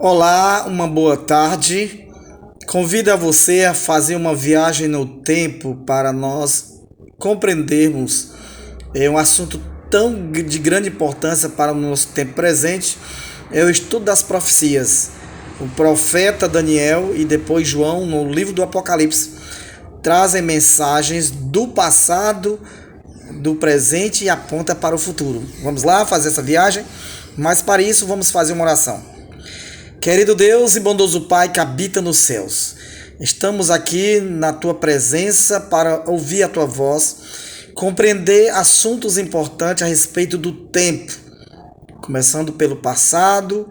Olá, uma boa tarde. Convido a você a fazer uma viagem no tempo para nós compreendermos um assunto de grande importância para o nosso tempo presente, é o estudo das profecias. O profeta Daniel e depois João, no livro do Apocalipse, trazem mensagens do passado, do presente e aponta para o futuro. Vamos lá fazer essa viagem? Mas para isso vamos fazer uma oração. Querido Deus e bondoso Pai que habita nos céus, estamos aqui na Tua presença para ouvir a Tua voz, compreender assuntos importantes a respeito do tempo, começando pelo passado,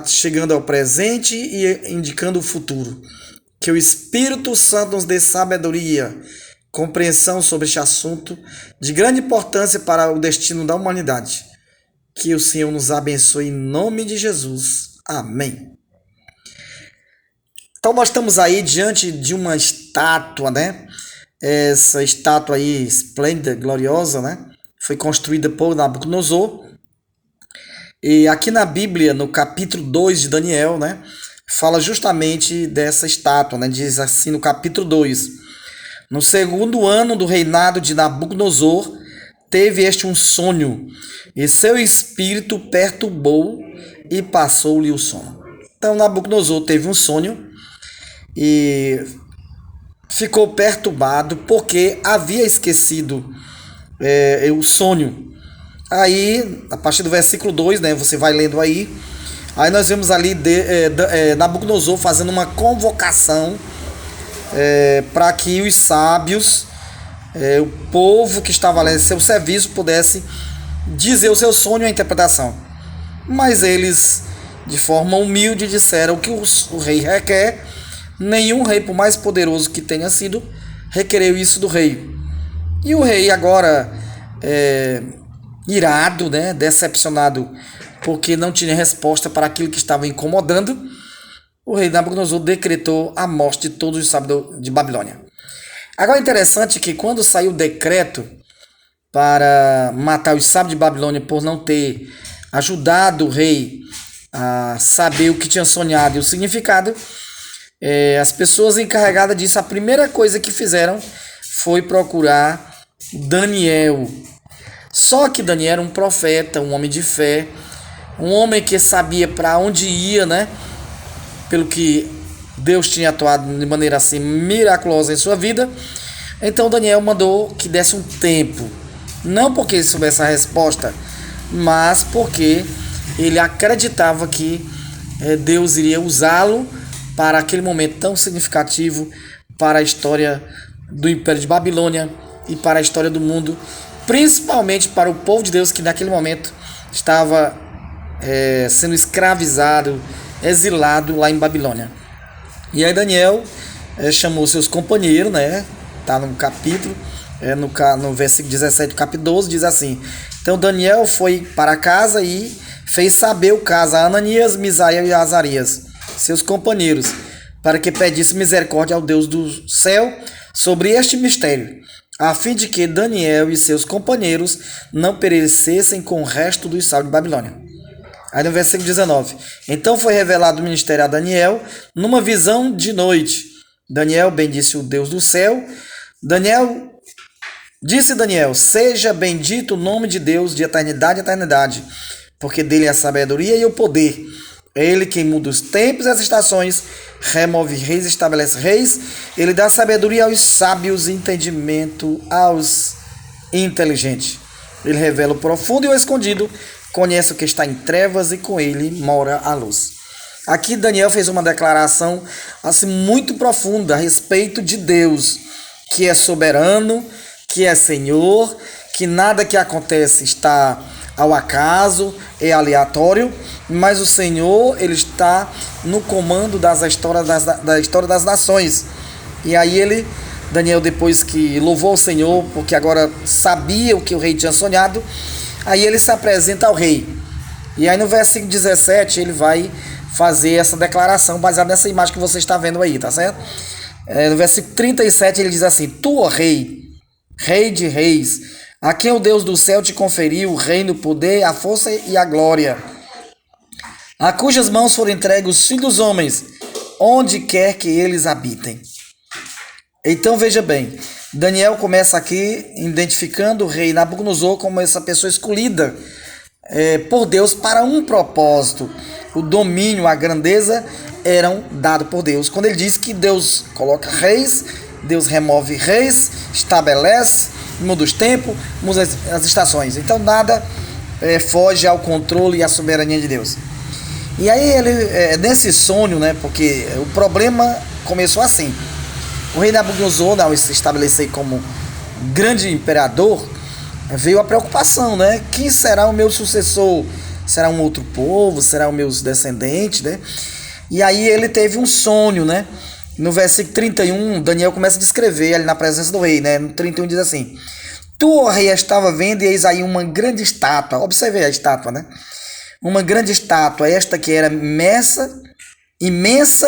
chegando ao presente e indicando o futuro. Que o Espírito Santo nos dê sabedoria, compreensão sobre este assunto de grande importância para o destino da humanidade. Que o Senhor nos abençoe em nome de Jesus. Amém. Então nós estamos aí diante de uma estátua, né? Essa estátua aí esplêndida, gloriosa, né? Foi construída por Nabucodonosor. E aqui na Bíblia, no capítulo 2 de Daniel, né? Fala justamente dessa estátua, né? Diz assim no capítulo 2: No segundo ano do reinado de Nabucodonosor, teve este um sonho, e seu espírito perturbou e passou-lhe o sono. Então Nabucodonosor teve um sonho e ficou perturbado porque havia esquecido o sonho. Aí, a partir do versículo 2, né, você vai lendo aí nós vemos ali Nabucodonosor fazendo uma convocação para que os sábios, o povo que estava ali em seu serviço, pudesse dizer o seu sonho e a interpretação. Mas eles, de forma humilde, disseram que o rei requer. Nenhum rei, por mais poderoso que tenha sido, requereu isso do rei. E o rei agora, irado, né, decepcionado, porque não tinha resposta para aquilo que estava incomodando, o rei Nabucodonosor decretou a morte de todos os sábios de Babilônia. Agora é interessante que quando saiu o decreto para matar os sábios de Babilônia por não ter ajudado o rei a saber o que tinha sonhado e o significado, as pessoas encarregadas disso, a primeira coisa que fizeram foi procurar Daniel. Só que Daniel era um profeta, um homem de fé, um homem que sabia para onde ia, né? Pelo que Deus tinha atuado de maneira assim miraculosa em sua vida. Então Daniel mandou que desse um tempo, não porque ele soubesse a resposta, mas porque ele acreditava que Deus iria usá-lo para aquele momento tão significativo para a história do Império de Babilônia e para a história do mundo, principalmente para o povo de Deus que naquele momento estava sendo escravizado, exilado lá em Babilônia. E aí Daniel chamou seus companheiros, né? Tá no capítulo, no versículo 17 do capítulo 12, diz assim: Então Daniel foi para casa e fez saber o caso a Ananias, Misael e Azarias, seus companheiros, para que pedisse misericórdia ao Deus do céu sobre este mistério, a fim de que Daniel e seus companheiros não perecessem com o resto dos sábios de Babilônia. Aí no versículo 19: Então foi revelado o ministério a Daniel numa visão de noite. Daniel bendisse o Deus do céu. Disse Daniel: Seja bendito o nome de Deus de eternidade a eternidade, porque dele é a sabedoria e o poder. É ele quem muda os tempos e as estações, remove reis e estabelece reis. Ele dá sabedoria aos sábios e entendimento aos inteligentes. Ele revela o profundo e o escondido, conhece o que está em trevas e com ele mora a luz. Aqui Daniel fez uma declaração assim muito profunda a respeito de Deus, que é soberano, que é Senhor, que nada que acontece está ao acaso, é aleatório, mas o Senhor, ele está no comando da história das nações. E aí Daniel, depois que louvou o Senhor, porque agora sabia o que o rei tinha sonhado, aí ele se apresenta ao rei. E aí no versículo 17 ele vai fazer essa declaração baseada nessa imagem que você está vendo aí, tá certo? No versículo 37 ele diz assim: Tu, ó rei, rei de reis, a quem o Deus do céu te conferiu o reino, o poder, a força e a glória. a cujas mãos foram entregues os filhos dos homens, onde quer que eles habitem. Então veja bem, Daniel começa aqui identificando o rei Nabucodonosor como essa pessoa escolhida por Deus para um propósito. O domínio, a grandeza eram dados por Deus. Quando ele diz que Deus coloca reis, Deus remove reis, estabelece, muda os tempos, muda as estações. Então nada foge ao controle e à soberania de Deus. E aí ele, nesse sonho, né, porque o problema começou assim. O rei Nabucodonosor, ao se estabelecer como grande imperador, veio a preocupação, né? Quem será o meu sucessor? Será um outro povo? Será o meu descendente, né? E aí ele teve um sonho, né? No versículo 31, Daniel começa a descrever ali na presença do rei, né? No 31 diz assim: Tu, ó rei, estava vendo, e eis aí uma grande estátua. Observe a estátua, né? Uma grande estátua, esta que era imensa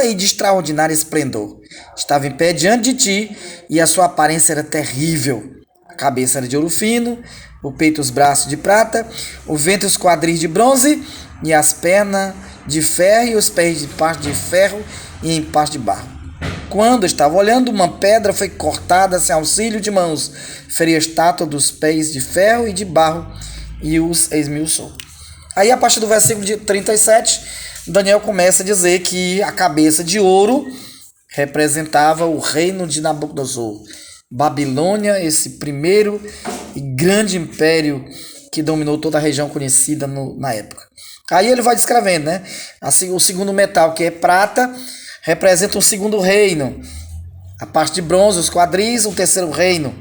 e de extraordinário esplendor. Estava em pé diante de ti, e a sua aparência era terrível. A cabeça era de ouro fino, o peito e os braços de prata, o ventre e os quadris de bronze, e as pernas de ferro, e os pés de parte de ferro e em parte de barro. Quando estava olhando, uma pedra foi cortada sem auxílio de mãos, feriu a estátua dos pés de ferro e de barro, e os esmiuçou. Aí, a partir do versículo de 37, Daniel começa a dizer que a cabeça de ouro representava o reino de Nabucodonosor. Babilônia, esse primeiro e grande império que dominou toda a região conhecida na época. Aí ele vai descrevendo, né? Assim, o segundo metal, que é prata, representa um segundo reino. A parte de bronze, os quadris, um terceiro reino.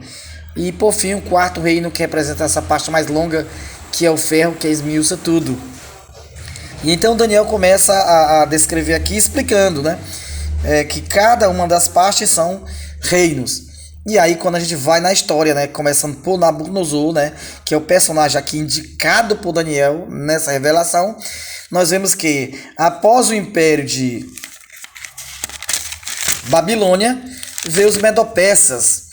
E, por fim, o quarto reino, que representa essa parte mais longa, que é o ferro, que esmiuça tudo. E então Daniel começa a descrever aqui, explicando, né? Que cada uma das partes são reinos. E aí, quando a gente vai na história, né, começando por Nabucodonosor, né, que é o personagem aqui indicado por Daniel nessa revelação, nós vemos que após o império de Babilônia, veio os Medo-Persas.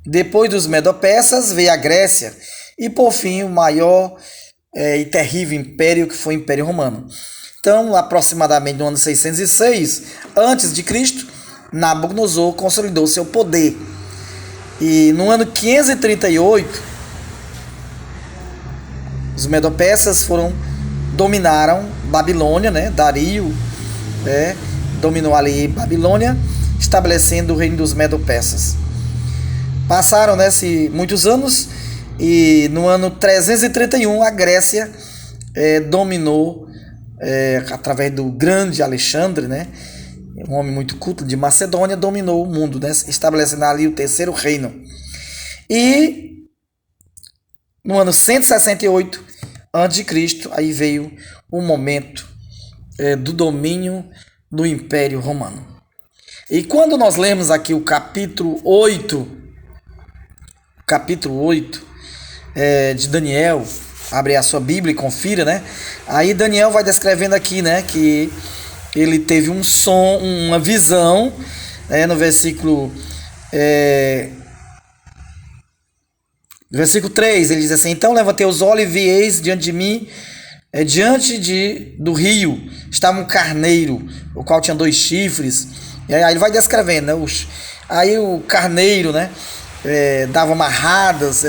Depois dos Medo-Persas veio a Grécia. E por fim, o maior e terrível império, que foi o Império Romano. Então, aproximadamente no ano 606 a.C., Nabucodonosor consolidou seu poder. E no ano 538, os Medo-Persas dominaram Babilônia, né? Dario dominou ali Babilônia, estabelecendo o reino dos Medo-Persas. Passaram muitos anos, e no ano 331 a Grécia dominou, através do grande Alexandre, né? Um homem muito culto de Macedônia, dominou o mundo, né? Estabelecendo ali o terceiro reino. E no ano 168 a.C., aí veio o momento do domínio do Império Romano. E quando nós lemos aqui o capítulo 8 de Daniel, abre a sua Bíblia e confira, né? Aí Daniel vai descrevendo aqui, né, que ele teve uma visão, no versículo 3, ele diz assim: Então levantei os olhos e vi, eis diante de mim, do rio, estava um carneiro, o qual tinha 2 chifres. E aí ele vai descrevendo, né? Aí o carneiro, né, dava amarradas,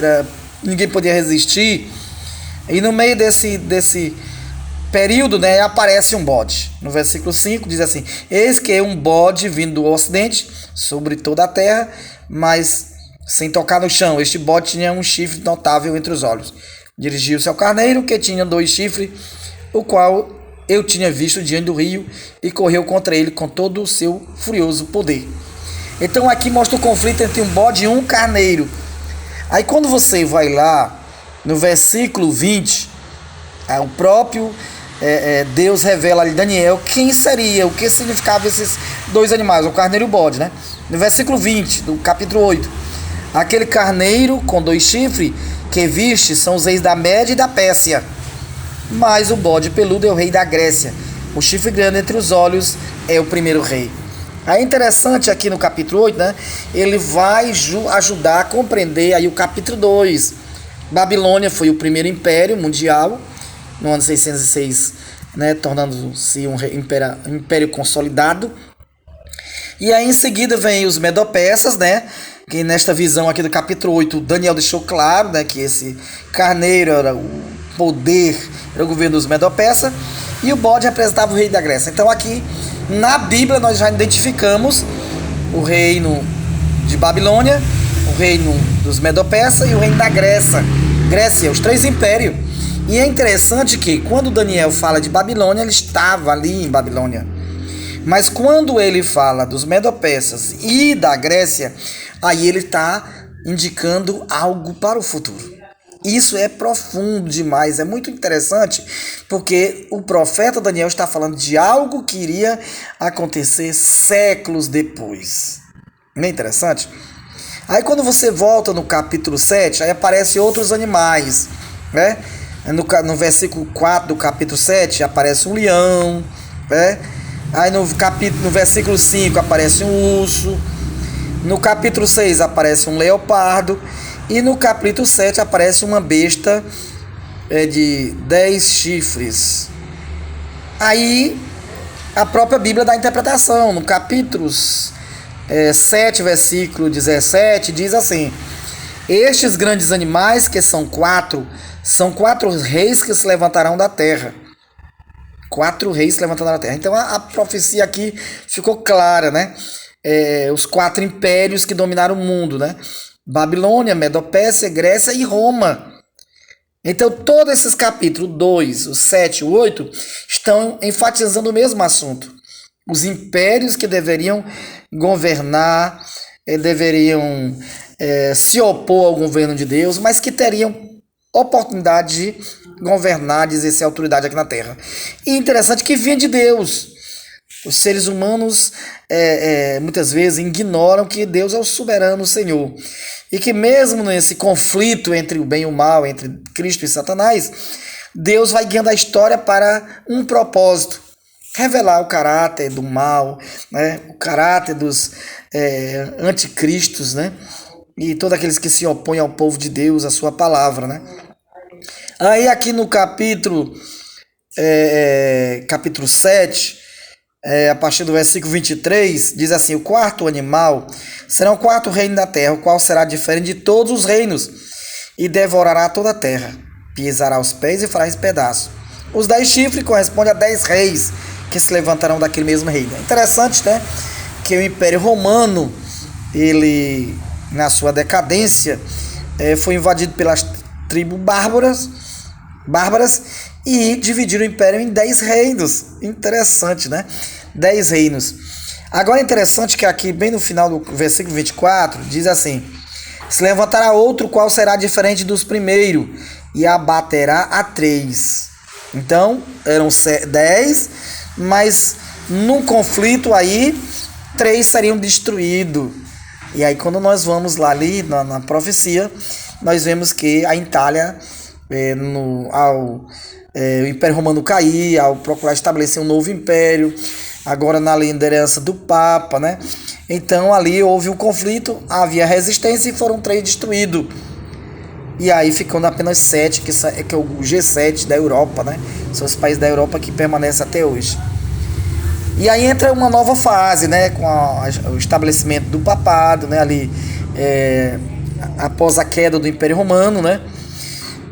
ninguém podia resistir. E no meio desse período, né, aparece um bode. No versículo 5 diz assim: Eis que um bode vindo do ocidente sobre toda a terra, mas sem tocar no chão. Este bode tinha um chifre notável entre os olhos. Dirigiu-se ao carneiro, que tinha 2 chifres, o qual eu tinha visto diante do rio, e correu contra ele com todo o seu furioso poder. Então aqui mostra o conflito entre um bode e um carneiro. Aí quando você vai lá no versículo 20, o próprio Deus revela ali a Daniel quem seria, o que significava esses 2 animais, o carneiro e o bode, né? No versículo 20 do capítulo 8: Aquele carneiro com 2 chifres que viste são os reis da Média e da Pérsia, mas o bode peludo é o rei da Grécia. O chifre grande entre os olhos é o primeiro rei. É interessante aqui no capítulo 8, né? Ele vai ajudar a compreender aí o capítulo 2. Babilônia foi o primeiro império mundial, no ano 606 né, tornando-se um império consolidado. E aí em seguida vem os Medo-Persas, né, que nesta visão aqui do capítulo 8, Daniel deixou claro, né, que esse carneiro era o poder, era o governo dos Medo-Persas, e o bode representava o rei da Grécia. Então aqui na Bíblia nós já identificamos o reino de Babilônia, o reino dos Medo-Persas e o reino da Grécia, os três impérios. E é interessante que quando Daniel fala de Babilônia, ele estava ali em Babilônia. Mas quando ele fala dos Medo-Persas e da Grécia, aí ele está indicando algo para o futuro. Isso é profundo demais, é muito interessante, porque o profeta Daniel está falando de algo que iria acontecer séculos depois. Não é interessante? Aí quando você volta no capítulo 7, aí aparecem outros animais, né? No versículo 4 do capítulo 7 aparece um leão, né? Aí no versículo 5 aparece um urso, no capítulo 6 aparece um leopardo, e no capítulo 7 aparece uma besta de 10 chifres. Aí a própria Bíblia dá a interpretação. No capítulo 7, versículo 17, diz assim: estes grandes animais, que são quatro reis que se levantarão da terra. 4 reis se levantarão da terra. Então a profecia aqui ficou clara, né? Os 4 impérios que dominaram o mundo, né? Babilônia, Medo-Pérsia, Grécia e Roma. Então todos esses capítulos 2, o 7 e o 8 estão enfatizando o mesmo assunto. Os impérios que deveriam governar, deveriam se opor ao governo de Deus, mas que teriam oportunidade de governar, de exercer autoridade aqui na terra. E interessante que vinha de Deus. Os seres humanos muitas vezes ignoram que Deus é o soberano Senhor. E que mesmo nesse conflito entre o bem e o mal, entre Cristo e Satanás, Deus vai guiando a história para um propósito. Revelar o caráter do mal, né? O caráter dos anticristos, né? E todos aqueles que se opõem ao povo de Deus, à sua palavra, né? Aí aqui no capítulo 7, a partir do versículo 23, diz assim: o quarto animal será o quarto reino da terra, o qual será diferente de todos os reinos, e devorará toda a terra, pisará os pés e fará em pedaços. Os 10 chifres correspondem a 10 reis que se levantarão daquele mesmo reino. É interessante, né, que o Império Romano, ele, na sua decadência, foi invadido pelas tribos bárbaras e dividiram o Império em 10 reinos. Interessante, né? 10 reinos. Agora é interessante que aqui, bem no final do versículo 24, diz assim: se levantará outro, qual será diferente dos primeiros, e abaterá a 3. Então, eram 10, mas num conflito aí, 3 seriam destruídos. E aí quando nós vamos lá ali na profecia, nós vemos que a Itália, o Império Romano cair, ao procurar estabelecer um novo império, agora na liderança do Papa, né? Então ali houve um conflito, havia resistência e foram 3 destruídos. E aí ficando apenas 7, que é o G7 da Europa, né? São os países da Europa que permanecem até hoje. E aí entra uma nova fase, né? Com o estabelecimento do papado, né? Ali, após a queda do Império Romano, né?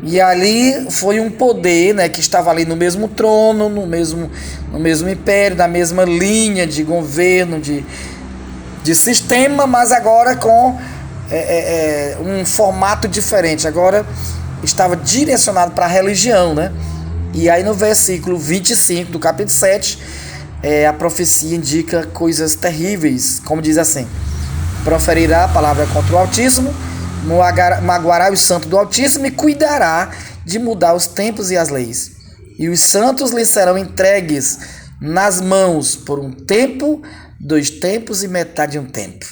E ali foi um poder, né, que estava ali no mesmo trono, no mesmo império, na mesma linha de governo, de sistema, mas agora com um formato diferente. Agora estava direcionado para a religião, né? E aí no versículo 25 do capítulo 7, a profecia indica coisas terríveis, como diz assim: proferirá a palavra contra o Altíssimo, magoará os santos do Altíssimo e cuidará de mudar os tempos e as leis. E os santos lhe serão entregues nas mãos por um tempo, 2 tempos e metade de um tempo.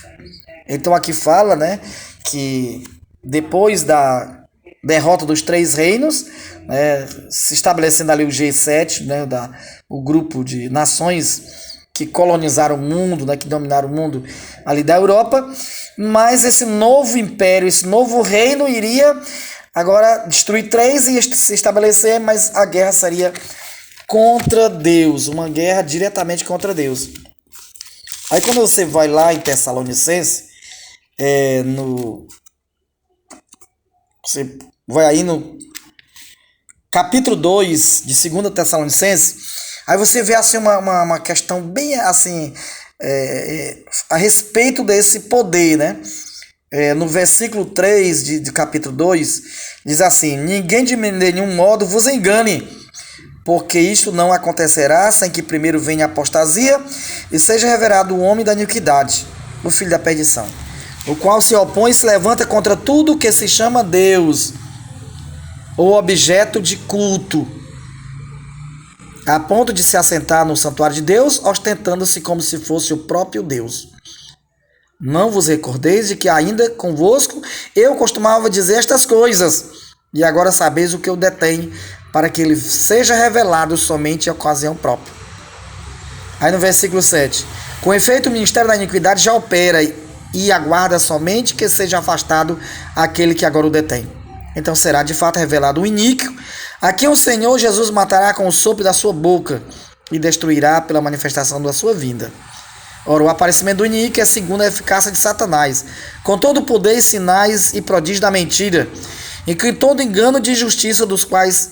Então aqui fala, né, que depois da derrota dos 3 reinos, né, se estabelecendo ali o G7, né, o grupo de nações que colonizaram o mundo, né, que dominaram o mundo ali da Europa, mas esse novo império, esse novo reino iria agora destruir 3 e se estabelecer, mas a guerra seria contra Deus, uma guerra diretamente contra Deus. Aí quando você vai lá em Tessalonicenses, você vai aí no capítulo 2 de 2 Tessalonicenses, aí você vê assim uma questão bem assim, a respeito desse poder, né? No versículo 3 de capítulo 2, diz assim: ninguém de nenhum modo vos engane, porque isto não acontecerá sem que primeiro venha a apostasia e seja revelado o homem da iniquidade, o filho da perdição, o qual se opõe e se levanta contra tudo que se chama Deus, ou objeto de culto, a ponto de se assentar no santuário de Deus, ostentando-se como se fosse o próprio Deus. Não vos recordeis de que ainda convosco eu costumava dizer estas coisas, e agora sabeis o que eu detenho, para que ele seja revelado somente em ocasião própria. Aí no versículo 7, com efeito o ministério da iniquidade já opera e aguarda somente que seja afastado aquele que agora o detém. Então será de fato revelado o iníquo, a quem o Senhor Jesus matará com o sopro da sua boca e destruirá pela manifestação da sua vinda. Ora, o aparecimento do iníquo é segundo a eficácia de Satanás, com todo o poder e sinais e prodígio da mentira, e com todo engano de injustiça dos quais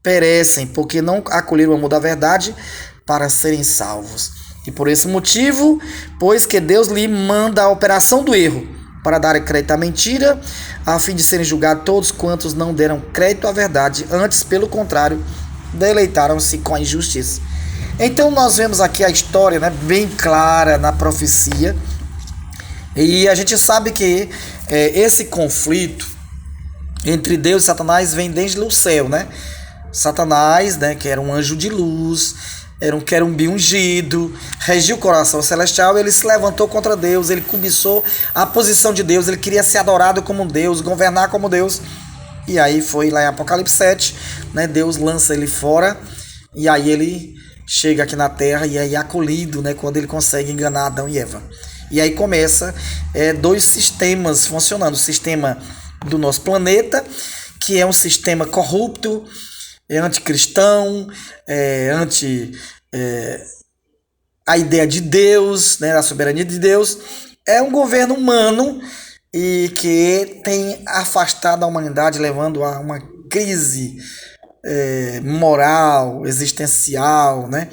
perecem, porque não acolheram o amor da verdade para serem salvos. E por esse motivo, pois que Deus lhe manda a operação do erro, para dar crédito à mentira, a fim de serem julgados todos quantos não deram crédito à verdade, antes, pelo contrário, deleitaram-se com a injustiça. Então nós vemos aqui a história, né, bem clara na profecia, e a gente sabe que esse conflito entre Deus e Satanás vem desde o céu, né? Satanás, né, que era um anjo de luz, era um querubim ungido, regia o coração celestial, ele se levantou contra Deus, ele cobiçou a posição de Deus, ele queria ser adorado como Deus, governar como Deus, e aí foi lá em Apocalipse 7, né, Deus lança ele fora, e aí ele chega aqui na terra e é acolhido, né, quando ele consegue enganar Adão e Eva. E aí começa dois sistemas funcionando, o sistema do nosso planeta, que é um sistema corrupto, anticristão, a ideia de Deus, né, a soberania de Deus, é um governo humano e que tem afastado a humanidade, levando a uma crise moral, existencial, né?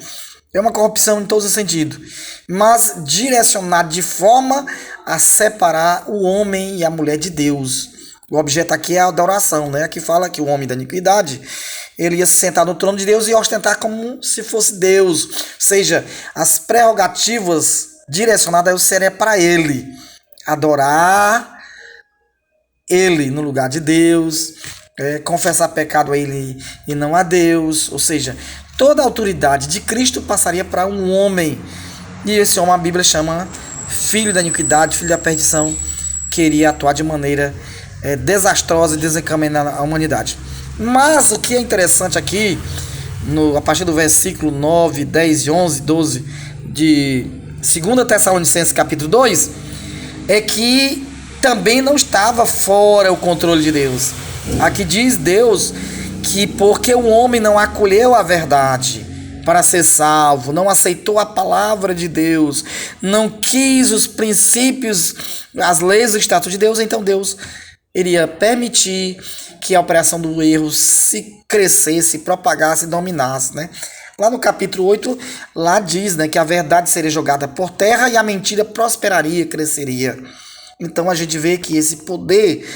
É uma corrupção em todos os sentidos, mas direcionado de forma a separar o homem e a mulher de Deus. O objeto aqui é a adoração, né? Aqui fala que o homem da iniquidade, ele ia se sentar no trono de Deus e ostentar como se fosse Deus. Ou seja, as prerrogativas direcionadas seriam para ele. Adorar ele no lugar de Deus, confessar pecado a ele e não a Deus. Ou seja, toda a autoridade de Cristo passaria para um homem. E esse homem a Bíblia chama filho da iniquidade, filho da perdição, que iria atuar de maneira desastrosa e desencaminhar a humanidade. Mas o que é interessante aqui, a partir do versículo 9, 10 e 11, 12 de 2 Tessalonicenses capítulo 2, é que também não estava fora o controle de Deus. Aqui diz Deus que porque o homem não acolheu a verdade para ser salvo, não aceitou a palavra de Deus, não quis os princípios, as leis do estatuto de Deus, então Deus iria permitir que a operação do erro se crescesse, propagasse e dominasse, né? Lá no capítulo 8, lá diz, né, que a verdade seria jogada por terra e a mentira prosperaria, cresceria. Então a gente vê que esse poder,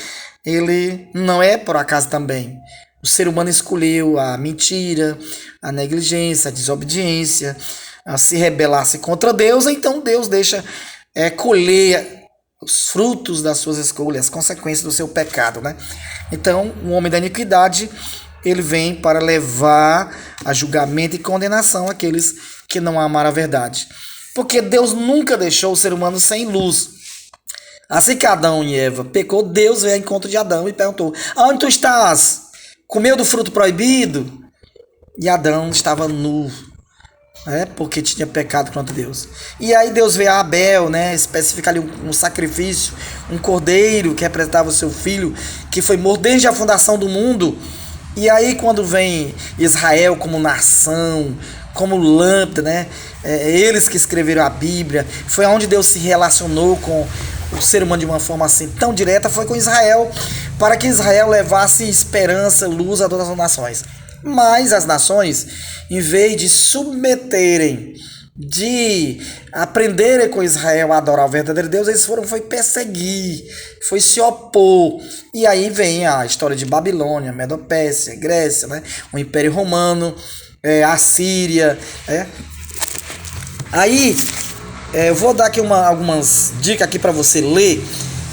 ele não é por acaso também. O ser humano escolheu a mentira, a negligência, a desobediência, a se rebelar-se contra Deus, então Deus deixa colher os frutos das suas escolhas, as consequências do seu pecado, né? Então, o homem da iniquidade, ele vem para levar a julgamento e condenação aqueles que não amaram a verdade. Porque Deus nunca deixou o ser humano sem luz. Assim que Adão e Eva pecou, Deus veio ao encontro de Adão e perguntou: aonde tu estás? Comeu do fruto proibido? E Adão estava nu, porque tinha pecado contra Deus. E aí Deus veio a Abel, né, especificar ali um sacrifício, um cordeiro que representava o seu filho, que foi morto desde a fundação do mundo, E aí quando vem Israel como nação, como lâmpada, né? Eles que escreveram a Bíblia, foi onde Deus se relacionou com o ser humano de uma forma assim tão direta, foi com Israel, para que Israel levasse esperança, luz a todas as nações. Mas as nações, em vez de submeterem, de aprenderem com Israel a adorar o verdadeiro Deus, eles foi perseguir, foi se opor. E aí vem a história de Babilônia, Medopécia, Grécia, né? O Império Romano, a Síria. Aí eu vou dar aqui algumas dicas aqui para você ler,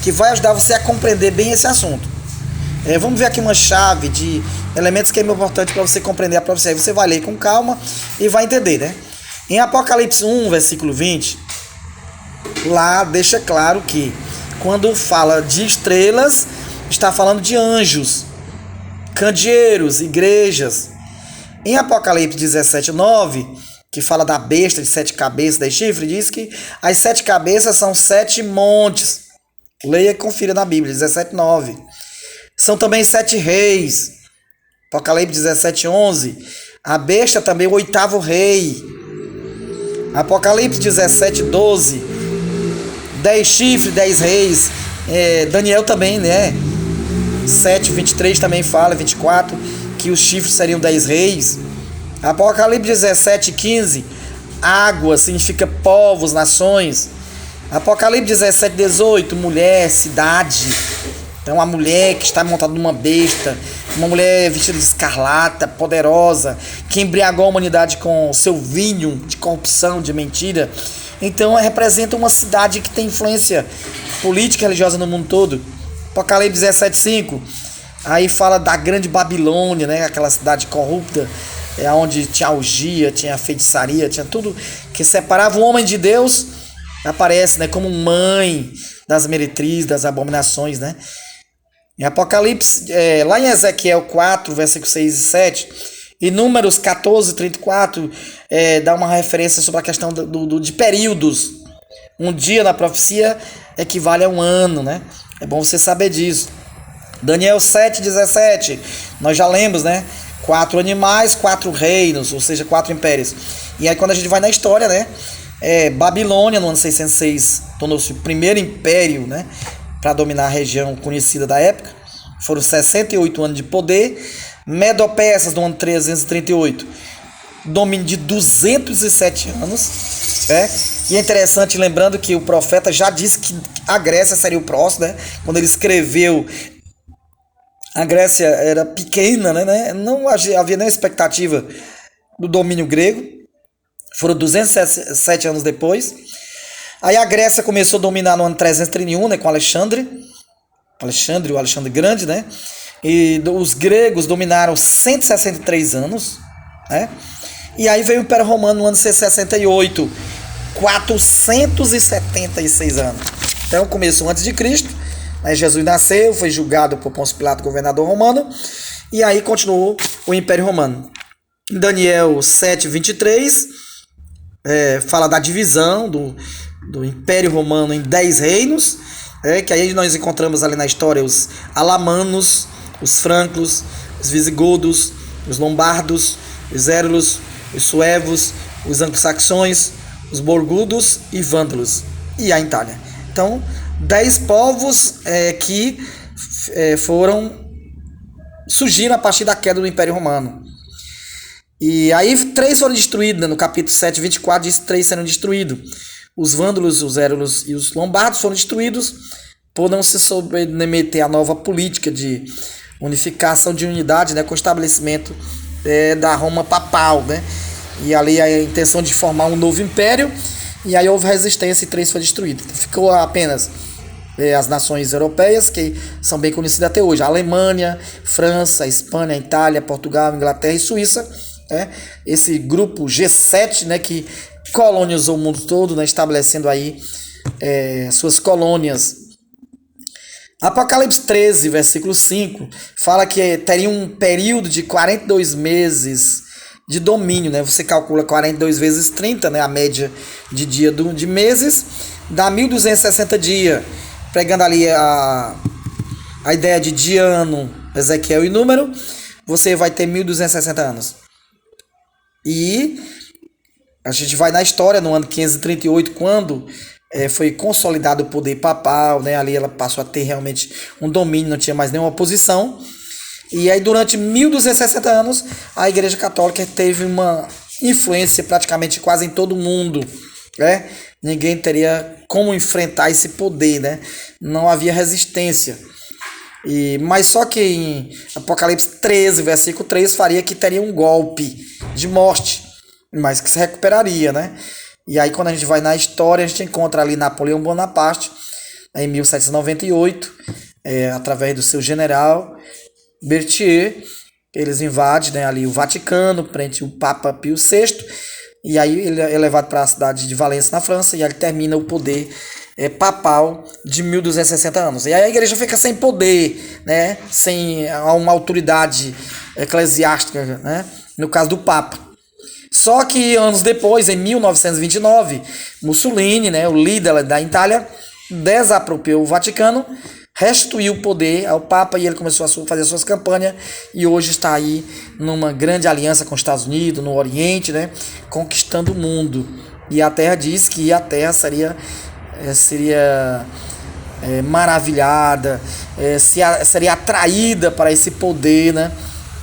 que vai ajudar você a compreender bem esse assunto. Vamos ver aqui uma chave de elementos que é importante para você compreender a profecia. Aí você vai ler com calma e vai entender, né? Em Apocalipse 1, versículo 20, lá deixa claro que quando fala de estrelas, está falando de anjos, candeeiros, igrejas. Em Apocalipse 17, 9, que fala da besta de 7 cabeças, 10 chifres, diz que as 7 cabeças são 7 montes. Leia e confira na Bíblia, 17, 9. São também 7 reis. Apocalipse 17, 11. A besta também, o 8º rei. Apocalipse 17, 12. 10 chifres, 10 reis. Daniel também, né? 7, 23 também fala, 24, que os chifres seriam 10 reis. Apocalipse 17, 15. Água significa povos, nações. Apocalipse 17, 18. Mulher, cidade. Então, a mulher que está montada numa besta, uma mulher vestida de escarlata, poderosa, que embriagou a humanidade com seu vinho de corrupção, de mentira. Então, representa uma cidade que tem influência política e religiosa no mundo todo. Apocalipse 17, 5. Aí fala da grande Babilônia, né? Aquela cidade corrupta, onde tinha orgia, tinha feitiçaria, tinha tudo que separava o homem de Deus. Aparece, né, como mãe das meretrizes, das abominações, né? Em Apocalipse, lá em Ezequiel 4, versículos 6 e 7, e Números 14, 34, dá uma referência sobre a questão de períodos. Um dia na profecia equivale a um ano, né? É bom você saber disso. Daniel 7, 17, nós já lemos, né? 4 animais, 4 reinos, ou seja, 4 impérios. E aí quando a gente vai na história, né? Babilônia, no ano 606, tornou-se o primeiro império, né? Para dominar a região conhecida da época. Foram 68 anos de poder. Medo-Persas, no ano 338, domínio de 207 anos. E é interessante, lembrando que o profeta já disse que a Grécia seria o próximo, né? Quando ele escreveu, a Grécia era pequena, né? Não havia nenhuma expectativa do domínio grego. Foram 207 anos depois. Aí a Grécia começou a dominar no ano 331, né, com Alexandre, o Alexandre Grande, né? E os gregos dominaram 163 anos, né? E aí veio o Império Romano no ano 68, 476 anos. Então começou antes de Cristo, né? Jesus nasceu, foi julgado por Pôncio Pilato, governador romano, e aí continuou o Império Romano. Em Daniel 7, 23, fala da divisão do Império Romano em 10 reinos, que aí nós encontramos ali na história os alamanos, os francos, os visigodos, os lombardos, os érulos, os suevos, os anglo-saxões, os borgudos e vândalos, e a Itália. Então, 10 povos que surgiram a partir da queda do Império Romano. E aí 3 foram destruídos, né? No capítulo 7, 24, diz que 3 serão destruídos. Os vândalos, os érulos e os lombardos foram destruídos por não se submeter à nova política de unificação de unidade, né, com o estabelecimento da Roma papal, né? E ali a intenção de formar um novo império, e aí houve resistência e 3 foram destruídos. Ficou apenas as nações europeias, que são bem conhecidas até hoje: a Alemanha, França, Espanha, Itália, Portugal, Inglaterra e Suíça. Esse grupo G7, né, que colonizou o mundo todo, né, estabelecendo aí suas colônias. Apocalipse 13, versículo 5, fala que teria um período de 42 meses de domínio, né? Você calcula 42 vezes 30, né, a média de dia de meses, dá 1.260 dias, pregando ali a ideia de ano, Ezequiel e número. você vai ter 1260 anos. E a gente vai na história, no ano 538, quando foi consolidado o poder papal, né? Ali ela passou a ter realmente um domínio, não tinha mais nenhuma oposição. E aí durante 1260 anos, a Igreja Católica teve uma influência praticamente quase em todo mundo, né? Ninguém teria como enfrentar esse poder, né? Não havia resistência. Mas só que em Apocalipse 13, versículo 3, faria que teria um golpe de morte, mas que se recuperaria, né? E aí quando a gente vai na história, a gente encontra ali Napoleão Bonaparte, em 1798, através do seu general Berthier, eles invadem, né, ali o Vaticano, prende o Papa Pio VI, e aí ele é levado para a cidade de Valência, na França, e aí ele termina o poder papal de 1260 anos. E aí a igreja fica sem poder, né, sem uma autoridade eclesiástica, né, no caso do Papa. Só que anos depois, em 1929, Mussolini, né, o líder da Itália, desapropriou o Vaticano, restituiu o poder ao Papa e ele começou a fazer suas campanhas e hoje está aí numa grande aliança com os Estados Unidos, no Oriente, né, conquistando o mundo. E a Terra diz que a Terra seria maravilhada, seria atraída para esse poder, né,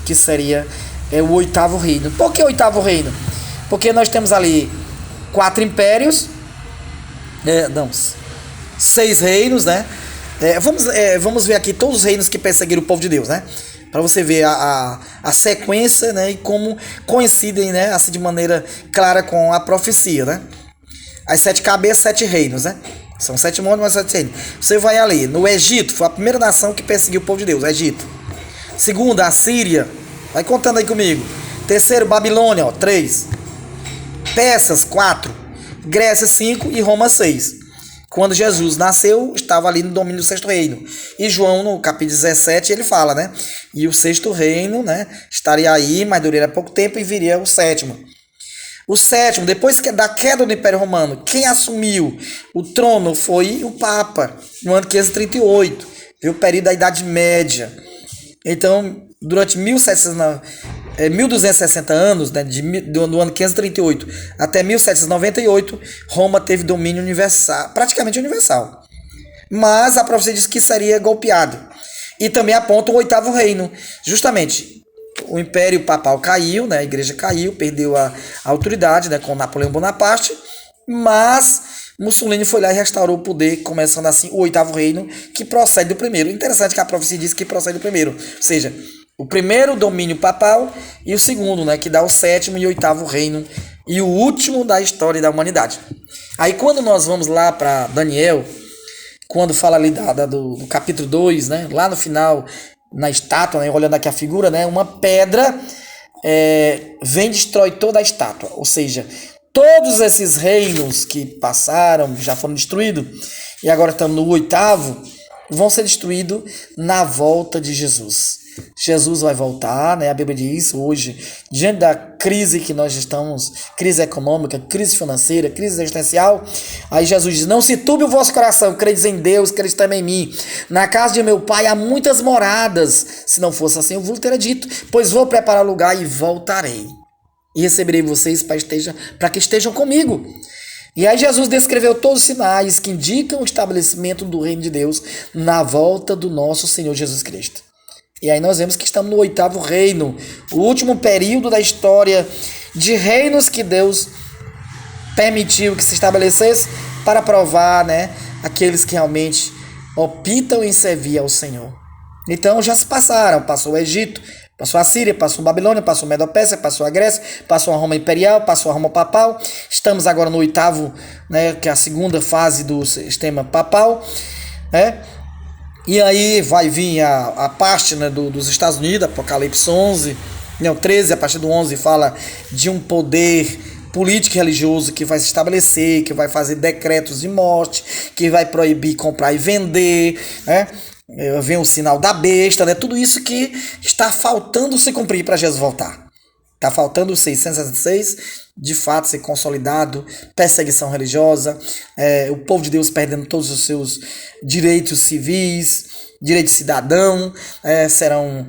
que seria o oitavo reino. Por que o oitavo reino? Porque nós temos ali 4 impérios, 6 reinos, né? Vamos ver aqui todos os reinos que perseguiram o povo de Deus, né? Para você ver a sequência, né? E como coincidem, né? Assim de maneira clara com a profecia, né? As 7 cabeças, 7 reinos, né? São 7 montes, mas 7 reinos. Você vai ali, no Egito, foi a primeira nação que perseguiu o povo de Deus, Egito. Segunda, a Síria. Vai contando aí comigo. Terceiro, Babilônia, 3. Persas, 4. Grécia, 5 e Roma, 6. Quando Jesus nasceu, estava ali no domínio do 6º reino. E João, no capítulo 17, ele fala, né? E o 6º reino, né? Estaria aí, mas duraria pouco tempo e viria o 7º. O 7º, depois da queda do Império Romano, quem assumiu o trono foi o Papa, no ano 538. Viu o período da Idade Média. Então, durante 1260 anos, né, do ano 538 até 1798, Roma teve domínio universal, praticamente universal. Mas a profecia diz que seria golpeado. E também aponta o 8º reino. Justamente, o Império Papal caiu, né, a igreja caiu, perdeu a autoridade, né, com Napoleão Bonaparte, mas Mussolini foi lá e restaurou o poder, começando assim o 8º reino, que procede do primeiro. Interessante que a profecia diz que procede do primeiro, ou seja, o primeiro domínio papal e o segundo, né, que dá o 7º e 8º reino e o último da história da humanidade. Aí quando nós vamos lá para Daniel, quando fala ali do capítulo 2, né, lá no final, na estátua, né, olhando aqui a figura, né, uma pedra vem e destrói toda a estátua, ou seja, todos esses reinos que passaram, já foram destruídos, e agora estamos no 8º, vão ser destruídos na volta de Jesus. Jesus vai voltar, né? A Bíblia diz hoje, diante da crise que nós estamos, crise econômica, crise financeira, crise existencial, aí Jesus diz, não se turbe o vosso coração, credes em Deus, credes também em mim. Na casa de meu pai há muitas moradas, se não fosse assim eu vos teria dito, pois vou preparar lugar e voltarei. E receberei vocês para que estejam comigo. E aí Jesus descreveu todos os sinais que indicam o estabelecimento do reino de Deus na volta do nosso Senhor Jesus Cristo. E aí nós vemos que estamos no 8º reino, o último período da história de reinos que Deus permitiu que se estabelecesse para provar, né, aqueles que realmente optam em servir ao Senhor. Então já se passaram, passou o Egito, passou a Síria, passou a Babilônia, passou a Medo-Pérsia, passou a Grécia, passou a Roma Imperial, passou a Roma Papal. Estamos agora no 8º, né, que é a segunda fase do sistema papal, né? E aí vai vir a parte, né, dos Estados Unidos, Apocalipse 11, não, 13, a partir do 11 fala de um poder político e religioso que vai se estabelecer, que vai fazer decretos de morte, que vai proibir comprar e vender, né? Vem o sinal da besta, né? Tudo isso que está faltando se cumprir para Jesus voltar. Está faltando 666, de fato, ser consolidado, perseguição religiosa, o povo de Deus perdendo todos os seus direitos civis, direito de cidadão, serão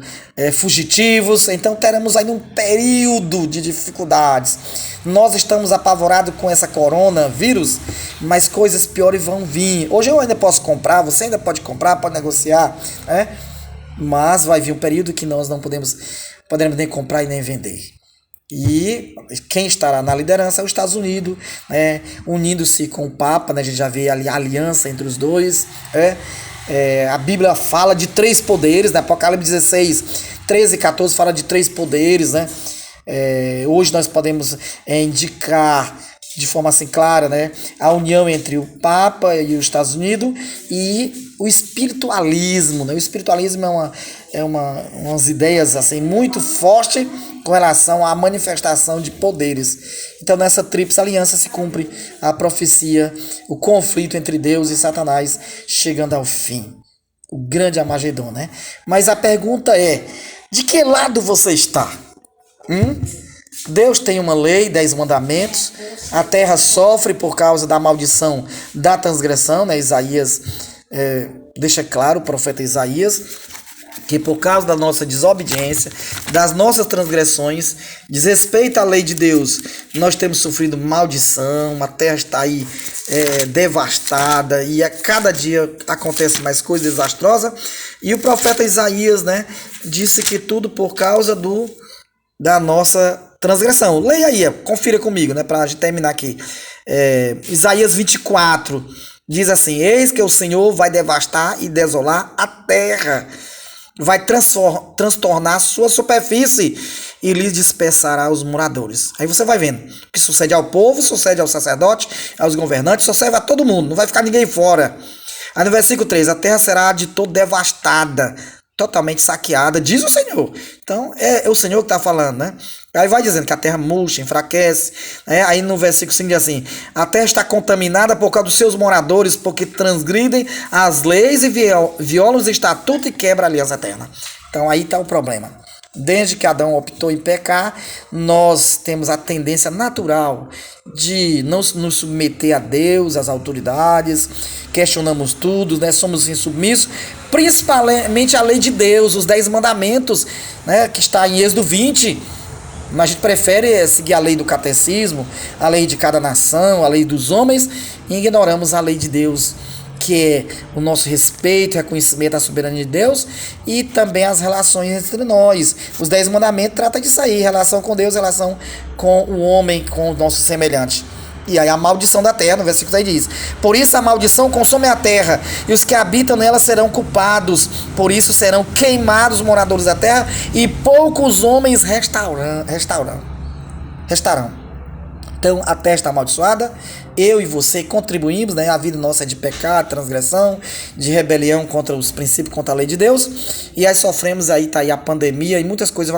fugitivos. Então teremos aí um período de dificuldades. Nós estamos apavorados com essa coronavírus, mas coisas piores vão vir. Hoje eu ainda posso comprar, você ainda pode comprar, pode negociar, né? Mas vai vir um período que nós não podemos nem comprar e nem vender. E quem estará na liderança é os Estados Unidos, né, unindo-se com o Papa, né, a gente já vê ali a aliança entre os dois. A Bíblia fala de 3 poderes, né, Apocalipse 16, 13 e 14 fala de 3 poderes. Né. Hoje nós podemos indicar de forma assim clara, né, a união entre o Papa e os Estados Unidos e o espiritualismo. Né. O espiritualismo umas ideias assim muito fortes com relação à manifestação de poderes. Então nessa tríplice aliança se cumpre a profecia, o conflito entre Deus e Satanás chegando ao fim. O grande Armagedon, né? Mas a pergunta é, de que lado você está? Deus tem uma lei, 10 mandamentos, a terra sofre por causa da maldição da transgressão, né? Isaías deixa claro, o profeta Isaías, que por causa da nossa desobediência, das nossas transgressões, desrespeito à lei de Deus, nós temos sofrido maldição, a terra está aí devastada e a cada dia acontece mais coisa desastrosa. E o profeta Isaías, né, disse que tudo por causa da nossa transgressão. Leia aí, confira comigo, né, para a gente terminar aqui. Isaías 24 diz assim: eis que o Senhor vai devastar e desolar a terra, vai transtornar sua superfície e lhes dispersará os moradores. Aí você vai vendo que sucede ao povo, sucede ao sacerdote, aos governantes, sucede a todo mundo, não vai ficar ninguém fora. Aí no versículo 3, a terra será de todo devastada, totalmente saqueada, diz o Senhor. Então é o Senhor que está falando, né? Aí vai dizendo que a terra murcha, enfraquece, né? Aí no versículo 5 diz assim: a terra está contaminada por causa dos seus moradores, porque transgridem as leis e violam os estatutos e quebram a aliança eterna. Então aí está o problema. Desde que Adão optou em pecar, nós temos a tendência natural de não nos submeter a Deus, às autoridades, questionamos tudo, né? Somos insubmissos, principalmente a lei de Deus, os 10 mandamentos, né? Que está em Êxodo 20. Mas a gente prefere seguir a lei do catecismo, a lei de cada nação, a lei dos homens, e ignoramos a lei de Deus, que é o nosso respeito, reconhecimento da soberania de Deus e também as relações entre nós. Os 10 mandamentos tratam disso aí, relação com Deus, relação com o homem, com o nosso semelhante. E aí a maldição da terra, no versículo 6 diz: por isso a maldição consome a terra, e os que habitam nela serão culpados, por isso serão queimados os moradores da terra, e poucos homens restarão. Então a terra está amaldiçoada, eu e você contribuímos, né? A vida nossa é de pecado, transgressão, de rebelião contra os princípios, contra a lei de Deus, e aí sofremos aí, tá aí a pandemia e muitas coisas